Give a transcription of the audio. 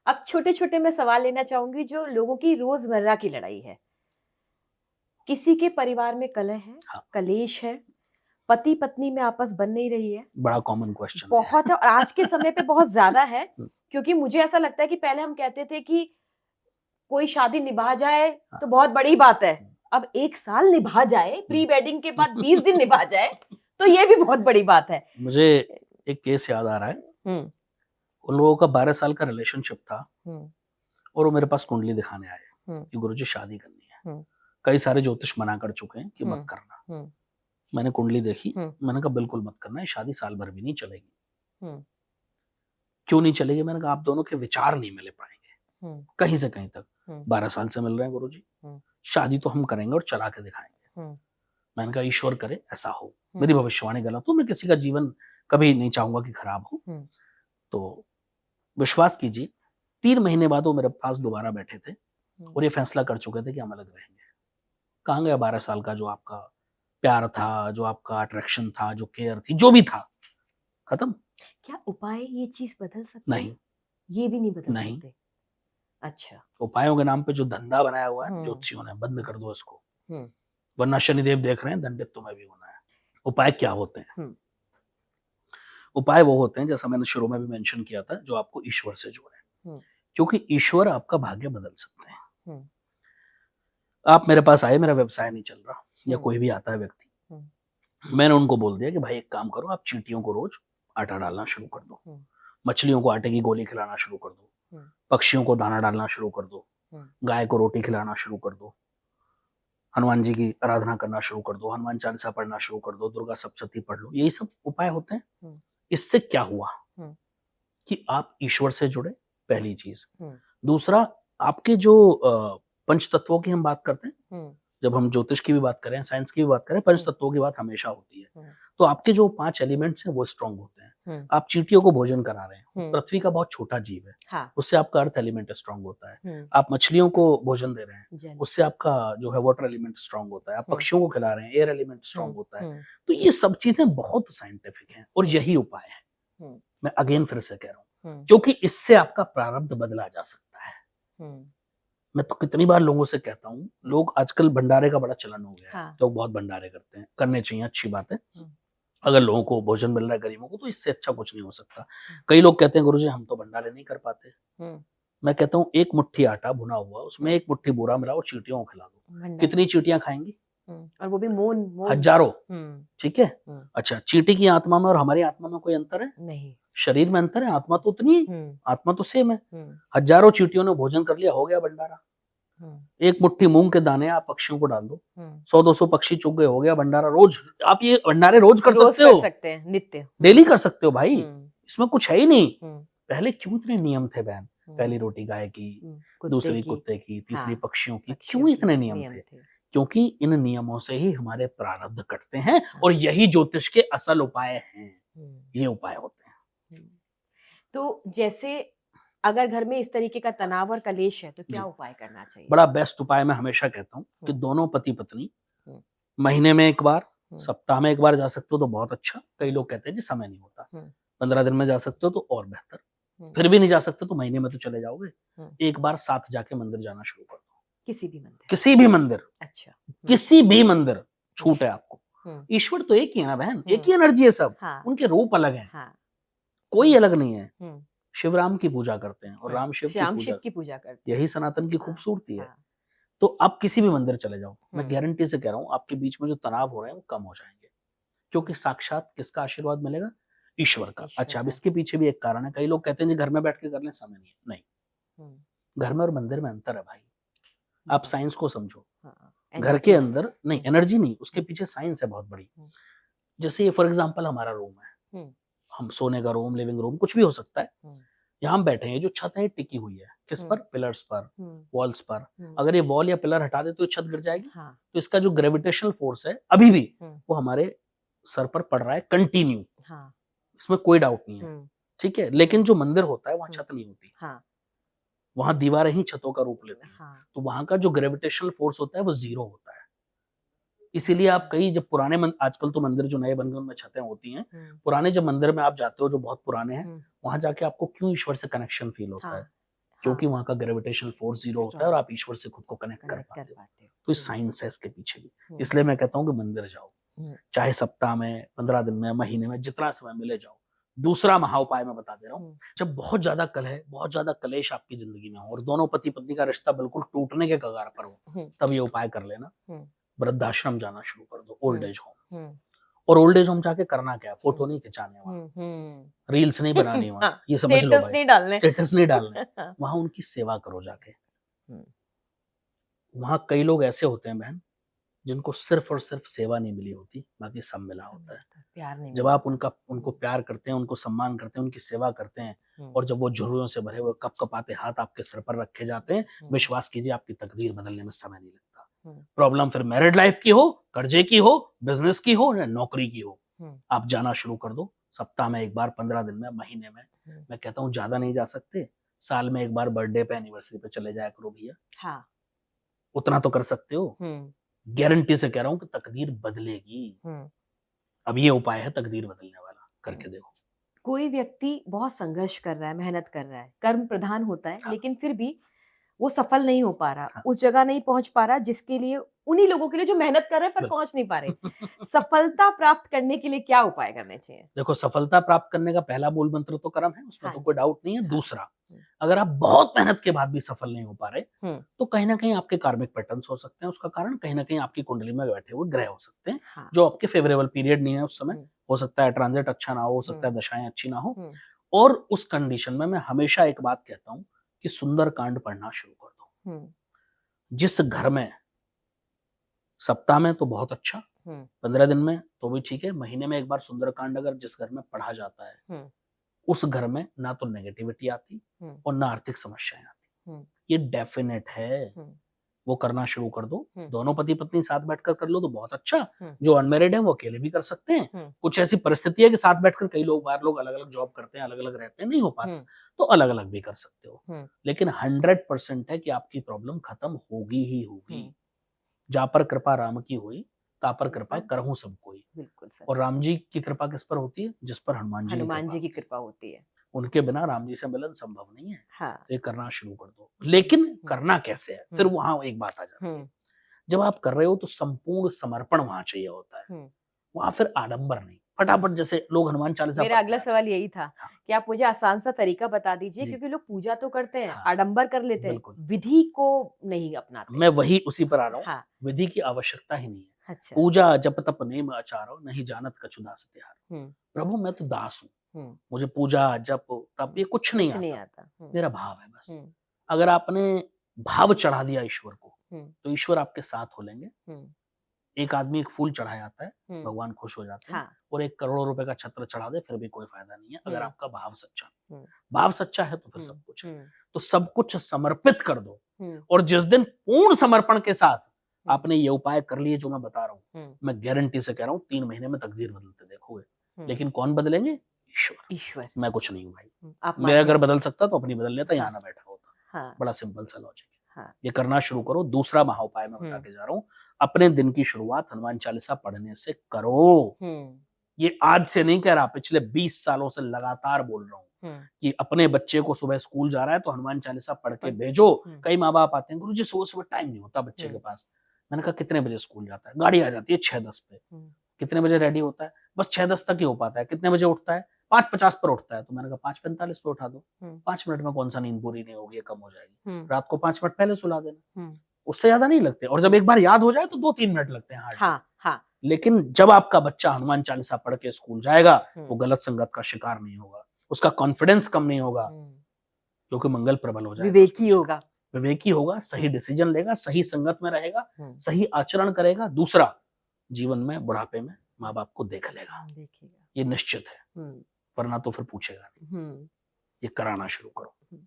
अब छोटे छोटे मैं सवाल लेना चाहूंगी जो लोगों की रोजमर्रा की लड़ाई है। किसी के परिवार में कलह है, हाँ, कलेश है, पति पत्नी में आपस बन नहीं रही है। बड़ा कॉमन क्वेश्चन है। बहुत है और आज के समय पे बहुत ज्यादा है। हम्म, क्योंकि मुझे ऐसा लगता है कि पहले हम कहते थे कि कोई शादी निभा जाए हाँ, तो बहुत बड़ी बात है। अब 1 साल निभा जाए, प्री वेडिंग के बाद 20 दिन निभा जाए, तो ये भी बहुत बड़ी बात है। मुझे एक केस याद आ रहा है। हम्म। उन लोगों का 12 साल का रिलेशनशिप था हम्म। और वो मेरे पास कुंडली दिखाने आए हम्म। कि गुरुजी शादी करनी है। हम्म। कई सारे ज्योतिष मना कर चुके हैं कि मत हम्म। करना। हम्म। मैंने कुंडली देखी, हम्म। मैंने कहा बिल्कुल मत करना, ये शादी साल भर भी नहीं चलेगी। हम्म। क्यों नहीं चलेगी? मैंने कहा आप दोनों के विचार नहीं मिले पाएंगे हम्म। कहीं से कहीं तक। हम्म। 12 साल से मिल रहे हैं गुरुजी, हम्म। शादी तो हम करेंगे और चला के दिखाएंगे। हम्म। मैंने कहा ईश्वर करे ऐसा हो, हम्म। मेरी भविष्यवाणी गलत हो, मैं किसी का जीवन कभी नहीं चाहूंगा कि खराब हो। हम्म। तो विश्वास कीजिए, 3 महीने बाद वो मेरे पास दोबारा बैठे थे और ये फैसला कर चुके थे कि हम अलग रहेंगे। कहाँ गया 12 साल का जो आपका प्यार था, जो आपका अट्रैक्शन था, जो केयर थी, जो भी था, खत्म। क्या उपाय ये चीज बदल सकते नहीं, हैं? ये भी नहीं बदल नहीं। सकते। अच्छा। उपायों के नाम पे जो धंधा बनाया हुआ है हम्म। ज्योतिषियों ने, बंद कर दो इसको, हम्म। वरना शनिदेव देख रहे हैं, दंडित तुम्हें भी होना है। उपाय क्या होते हैं? हम्म। उपाय वो होते हैं, जैसा मैंने शुरू में भी मेंशन किया था, जो आपको ईश्वर से जोड़े, हम्म। क्योंकि ईश्वर आपका भाग्य बदल सकते हैं। हम्म। आप मेरे पास आए, मेरा व्यवसाय नहीं चल रहा, या हम्म। कोई भी आता है व्यक्ति, हम्म। मैंने उनको बोल दिया कि भाई एक काम करो, आप चींटियों को रोज आटा डालना शुरू कर दो, हम्म। मछलियों को आटे की गोली खिलाना शुरू कर दो, हम्म। पक्षियों को दाना डालना शुरू कर दो, हम्म। गाय को रोटी खिलाना शुरू कर दो, हनुमान जी की आराधना करना शुरू कर दो, हनुमान चालीसा पढ़ना शुरू कर दो, दुर्गा सप्तशती पढ़ लो, यही सब उपाय होते हैं। हम्म। इससे क्या हुआ हम्म। कि आप ईश्वर से जुड़े, पहली चीज। हम्म। दूसरा, आपके जो पंच तत्वों की हम बात करते हैं, हम्म। जब हम ज्योतिष की भी बात करें, साइंस की भी बात करें, पंच हम्म। तत्वों की बात हमेशा होती है। हम्म। तो आपके जो 5 एलिमेंट्स हैं वो स्ट्रांग होते हैं। हम्म। आप चींटियों को भोजन करा रहे हैं, हम्म। पृथ्वी का बहुत छोटा जीव है, हाँ। उससे आपका अर्थ एलिमेंट स्ट्रांग होता है। हम्म। आप मछलियों को भोजन दे रहे हैं, जल। उससे आपका जो है वाटर एलिमेंट स्ट्रांग होता है। आप हम्म। पक्षियों को खिला रहे हैं, एयर एलिमेंट स्ट्रांग हम्म। होता है। हम्म। तो ये सब चीजें बहुत साइंटिफिक हैं और हम्म। यही उपाय है। हम्म। मैं अगेन फिर से कह रहा हूँ, हम्म। क्योंकि इससे आपका प्रारब्ध बदला जा सकता है। हम्म। मैं तो कितनी बार लोगों से कहता हूँ, लोग आजकल भंडारे का बड़ा चलन हो गया है, हाँ। लोग बहुत भंडारे करते हैं, करने चाहिए, अच्छी बात है। हम्म। अगर लोगों को भोजन मिल रहा है गरीबों को, तो इससे अच्छा कुछ नहीं हो सकता। कई लोग कहते हैं गुरुजी हम तो भंडारे नहीं कर पाते। हम्म। मैं कहता हूँ एक मुट्ठी आटा भुना हुआ, उसमें एक मुट्ठी बूरा मिलाओ और चींटियों को खिला दो। भंडारा। कितनी चींटियां खाएंगी? और वो भी मोन मोन। हजारों। हम्म। ठीक है। हम्म। अच्छा, चींटी की आत्मा में और हमारी आत्मा में कोई अंतर है? नहीं। शरीर में अंतर है, आत्मा तो उतनी है, हम्म। आत्मा तो सेम है। हम्म। हजारों चींटियों ने भोजन कर लिया, हो गया भंडारा। हम्म। एक मुट्ठी मूंग के दाने आप पक्षियों को डाल दो, हम्म। 100-200 पक्षी चुग गए, हो गया भंडारा। रोज आप ये भंडारे रोज कर रोज सकते कर हो, सकते हैं, नित्य। डेली कर सकते हो भाई, हम्म। इसमें कुछ है ही नहीं। हम्म। पहले क्यों इतने नियम थे बहन? हम्म। पहली रोटी गाय की, कुत्ते दूसरी की। कुत्ते की, तीसरी हाँ। पक्षियों की, पक्षियों क्यों की इतने नियम नियम थे? थे। क्योंकि इन नियमों से ही हमारे प्रारब्ध कटते हैं हाँ। और यही ज्योतिष के असल उपाय हैं। हम्म। ये उपाय होते हैं। हम्म। तो जैसे अगर घर में इस तरीके का तनाव और कलेश है तो क्या जी, उपाय करना चाहिए? बड़ा बेस्ट उपाय मैं हमेशा कहता हूँ कि हम्म। दोनों पति पत्नी हम्म। महीने में एक बार, हम्म। सप्ताह में एक बार जा सकते हो तो बहुत अच्छा। कई लोग कहते हैं कि समय नहीं होता, हम्म। 15 दिन में जा सकते हो तो और बेहतर। हम्म। फिर भी नहीं जा सकते तो महीने में तो चले जाओगे, हम्म। एक बार साथ जाके मंदिर जाना शुरू कर दो। किसी भी मंदिर। किसी भी मंदिर, अच्छा। किसी भी मंदिर, छूट है आपको। हम्म। ईश्वर तो एक ही है ना बहन, एक हम्म। ही एनर्जी है सब, हाँ। उनके रूप अलग हैं, हाँ। कोई अलग नहीं है। हम्म। शिवराम की पूजा करते हैं और राम शिव की श्याम पूजा, शिव की पूजा करते हैं। यही सनातन की हाँ। खूबसूरती है। हाँ। तो आप किसी भी मंदिर चले जाओ, मैं हम्म। गारंटी से कह रहा हूँ आपके बीच में जो तनाव हो रहे हैं वो कम हो जाएंगे, क्योंकि साक्षात किसका आशीर्वाद मिलेगा? ईश्वर का। ईश्वर अच्छा, अब का। इसके पीछे भी एक कारण है, कई लोग कहते हैं जी घर में बैठ के कर लें, समय नहीं है। नहीं, हम्म। घर में और मंदिर में अंतर है भाई। आप बहुत। साइंस को समझो, हाँ। घर के एनर्जी। अंदर नहीं, एनर्जी नहीं, उसके पीछे साइंस है बहुत बड़ी। हम्म। जैसे ये फॉर एग्जांपल हमारा रूम है, हम्म। हम सोने का रूम, लिविंग रूम, कुछ भी हो सकता है। हम्म। यहाँ हम बैठे हैं, जो छत है टिकी हुई है किस पर? पिलर्स पर, हम्म। वॉल्स पर। हम्म। अगर ये वॉल या पिलर हटा दे तो ये छत गिर जाएगी। हाँ। तो इसका जो ग्रेविटेशनल फोर्स है अभी भी हम्म। वो हमारे सर पर पड़ रहा है कंटिन्यू, हाँ। इसमें कोई डाउट नहीं है। हम्म। ठीक है, लेकिन जो मंदिर होता है वहां छत नहीं होती, हाँ। वहां दीवारें ही छतों का रूप लेती हैं। हाँ। तो वहां का जो ग्रेविटेशनल फोर्स होता है वो जीरो होता है। इसीलिए आप कई जब पुराने आजकल तो मंदिर जो नए बन गए उनमें छतें होती हैं, पुराने जब मंदिर में आप जाते हो जो बहुत पुराने हैं, वहां जाके आपको क्यों ईश्वर से कनेक्शन फील होता है? हाँ। क्योंकि वहां का ग्रेविटेशनल फोर्स 0 होता है और आप ईश्वर से खुद को कनेक्ट कर कनेक्ट कर पाते हो। पाते हो। तो साइंस है इसके पीछे भी। हम्म, इसलिए मैं कहता हूँ कि मंदिर जाओ, हम्म, चाहे सप्ताह में, 15 दिन में, महीने में, जितना समय मिले जाओ। दूसरा महा उपाय मैं बता दे रहा हूँ, हम्म, जब बहुत ज्यादा कलह, बहुत ज्यादा कलेश आपकी जिंदगी में हो और दोनों पति पत्नी का रिश्ता बिल्कुल टूटने के कगार पर हो, हम्म, तब ये उपाय कर लेना। हम्म, वृद्धाश्रम जाना शुरू कर दो, ओल्ड हम्म, एज होम। हम्म, और ओल्ड एज होम जाके करना क्या है? फोटो नहीं खिंचाने वहां, हम्म। रील्स नहीं बनानी वहां, हाँ, ये समझ लो स्टेटस भाई, नहीं डालने। स्टेटस नहीं डालने। हाँ, वहां उनकी सेवा करो जाके। हम्म, वहां कई लोग ऐसे होते हैं बहन, जिनको सिर्फ और सिर्फ सेवा नहीं मिली होती, बाकी सब मिला सब होता है। मिलता है, प्यार नहीं जब मिला आप होता। उनको प्यार करते हैं, उनको सम्मान करते हैं, उनकी सेवा करते हैं, हम्म, और जब वो झुर्रियों से भरे हुए कपकपाते हाथ आपके सर पर रखे जाते हैं, हम्म, विश्वास कीजिए आपकी तकदीर बदलने में समय नहीं लगता। हम्म, प्रॉब्लम फिर मैरिड लाइफ की हो, कर्जे की हो, बिजनेस की हो या नौकरी की हो, हम्म, आप जाना शुरू कर दो। सप्ताह में एक बार, 15 दिन में, महीने में। मैं कहता हूँ ज्यादा नहीं जा सकते, साल में एक बार बर्थडे पे, एनिवर्सरी पे चले जाया करो भैया, हाँ, उतना तो कर सकते हो। हम्म, गारंटी से कह रहा हूँ कि तकदीर बदलेगी। हम्म, अब ये उपाय है तकदीर बदलने वाला, करके हम्म। देखो। कोई व्यक्ति बहुत संघर्ष कर रहा है, मेहनत कर रहा है, कर्म प्रधान होता है, हाँ, लेकिन फिर भी वो सफल नहीं हो पा रहा, हाँ, उस जगह नहीं पहुंच पा रहा जिसके लिए, उन्हीं लोगों के लिए जो मेहनत कर रहे हैं पर पहुंच नहीं पा रहे। बिल्कुल। सफलता प्राप्त करने के लिए क्या उपाय करने चाहिए? देखो, सफलता प्राप्त करने का पहला मूल मंत्र तो कर्म है, उसमें हाँ तो जी, कोई डाउट नहीं है। हाँ, दूसरा, अगर आप बहुत मेहनत के बाद भी सफल नहीं हो पा रहे, हम्म, तो कहीं ना कहीं आपके कार्मिक पैटर्न्स हो सकते हैं। उसका कारण कहीं ना कहीं आपकी कुंडली में बैठे हुए ग्रह हो सकते हैं, हाँ, जो आपके फेवरेबल पीरियड नहीं है उस समय। हम्म, हो सकता है ट्रांजिट अच्छा ना हो सकता है हम्म, दशाएं अच्छी ना हो। हम्म, और उस कंडीशन में मैं हमेशा एक बात कहता हूँ कि सुंदर कांड पढ़ना शुरू कर दो। हम्म, जिस घर में, सप्ताह में तो बहुत अच्छा, हम्म, 15 दिन में तो भी ठीक है, महीने में एक बार सुंदरकांड अगर जिस घर में पढ़ा जाता है, हम्म, उस घर में ना तो नेगेटिविटी आती हम्म, और ना आर्थिक समस्याएं आती। हम्म, ये डेफिनेट है। हम्म, वो करना शुरू कर दो। हम्म, दोनों पति पत्नी साथ बैठकर कर लो तो बहुत अच्छा। हम्म, जो अनमेरिड है वो अकेले भी कर सकते हैं। हम्म, कुछ ऐसी परिस्थिति है कि साथ बैठकर कई लोग, बाहर लोग अलग अलग जॉब करते हैं, अलग अलग रहते हैं, नहीं हो पाता, हम्म, तो अलग अलग भी कर सकते हो। हम्म, लेकिन 100% है कि आपकी प्रॉब्लम खत्म होगी ही होगी। हम्म, जा पर कृपा राम की हुई, ता पर कृपा बिल्कुल, करहूं सब कोई। बिल्कुल सर। और राम जी की कृपा किस पर होती है? जिस पर हनुमान जी की हनुमान कृपा जी की होती है। कृपा होती है। उनके बिना राम जी से मिलन संभव नहीं है। हाँ, तो ये करना शुरू कर दो। लेकिन करना कैसे है, फिर हम्म, वहां एक बात आ जाती है। हम्म, जब आप कर रहे हो तो संपूर्ण समर्पण वहां चाहिए होता है। हम्म। वहां फिर आडंबर नहीं, फटाफट जैसे लोग हनुमान चालीसा मेरा पढ़ते अगला हैं सवाल यही था हाँ, कि आप मुझे आसान सा तरीका बता दीजिए, जी, क्योंकि लोग पूजा तो करते हैं, हाँ, आडंबर कर लेते हैं, बिल्कुल। विधि को नहीं अपनाते। मैं वही उसी पर आ रहा हूँ। हाँ, विधि की आवश्यकता ही नहीं है। अच्छा। पूजा जप तप नेम आचारो, नहीं जानत कछु दास तिहार। हुँ, प्रभु मैं तो दास हूँ, हुँ, मुझे पूजा जप तप ये कुछ नहीं कुछ नहीं आता। आता। हुँ, मेरा भाव है बस। हुँ, अगर आपने भाव चढ़ा दिया ईश्वर को, हुँ, तो ईश्वर आपके साथ हो लेंगे। हुँ, एक आदमी एक फूल चढ़ाया आता है, हुँ, भगवान खुश हो जाते हैं। हाँ, और 1 करोड़ रुपए का छत्र चढ़ा दे फिर भी कोई फायदा नहीं है, अगर हुँ, आपका भाव सच्चा नहीं। हुँ, भाव सच्चा है तो फिर हुँ, सब कुछ है। हुँ, तो सब कुछ समर्पित कर दो। हुँ, और जिस दिन पूर्ण समर्पण के साथ हुँ, आपने ये उपाय कर लिए जो मैं बता रहा हूँ, हुँ, मैं गारंटी से कह रहा हूँ 3 महीने में तकदीर बदलते देखोगे। हुँ, लेकिन कौन बदलेंगे? ईश्वर। ईश्वर। मैं कुछ नहीं हूँ भाई। आप मैं मानते अगर हैं। बदल सकता तो अपनी बदल लेता, हाँ, यहाँ ना बैठा होता। हाँ, बड़ा सिंपल सा लॉजिक है। हाँ, ये करना शुरू करो। दूसरा महा उपाय मैं बता हुँ, के जा रहा हूँ। अपने दिन की शुरुआत हनुमान चालीसा पढ़ने से करो। हुँ, ये आज से नहीं कह रहा, पिछले 20 सालों से लगातार बोल रहा हूँ हुँ, कि अपने बच्चे को सुबह स्कूल जा रहा है तो हनुमान चालीसा पढ़ के पर भेजो। हुँ, कई माँ बाप आते हैं, गुरुजी सुबह सुबह टाइम नहीं होता बच्चे के हुँ, पास। मैंने कहा कितने बजे स्कूल जाता है? गाड़ी आ जाती है 6:10 पे। हुँ, कितने बजे रेडी होता है? बस 6:10 तक ही हो पाता है। कितने बजे उठता है? 5:50 पर उठता है। तो मैंने कहा 5:45 पे उठा दो। हुँ, 5 मिनट में कौन सा नींद पूरी नहीं होगी, कम हो जाएगी। हुँ, रात को 5 मिनट पहले सुला देना। हुँ, उससे ज्यादा नहीं लगते, और जब एक बार याद हो जाए तो 2-3 मिनट लगते हैं हार्डली। हाँ, हाँ, लेकिन जब आपका बच्चा हनुमान चालीसा पढ़ के स्कूल जाएगा, वो हुँ, गलत संगत का शिकार नहीं होगा, उसका कॉन्फिडेंस कम नहीं होगा, हुँ, क्योंकि मंगल प्रबल हो जाएगा उस विवेकी बच्चे का। होगा। विवेकी होगा, सही हुँ, डिसीजन लेगा, सही संगत में रहेगा, हुँ, सही आचरण करेगा। दूसरा, जीवन में बुढ़ापे में माँ बाप को देख लेगा, देखिएगा। ये निश्चित है। हुँ, वरना तो फिर पूछेगा नहीं। हुँ। ये कराना शुरू करो।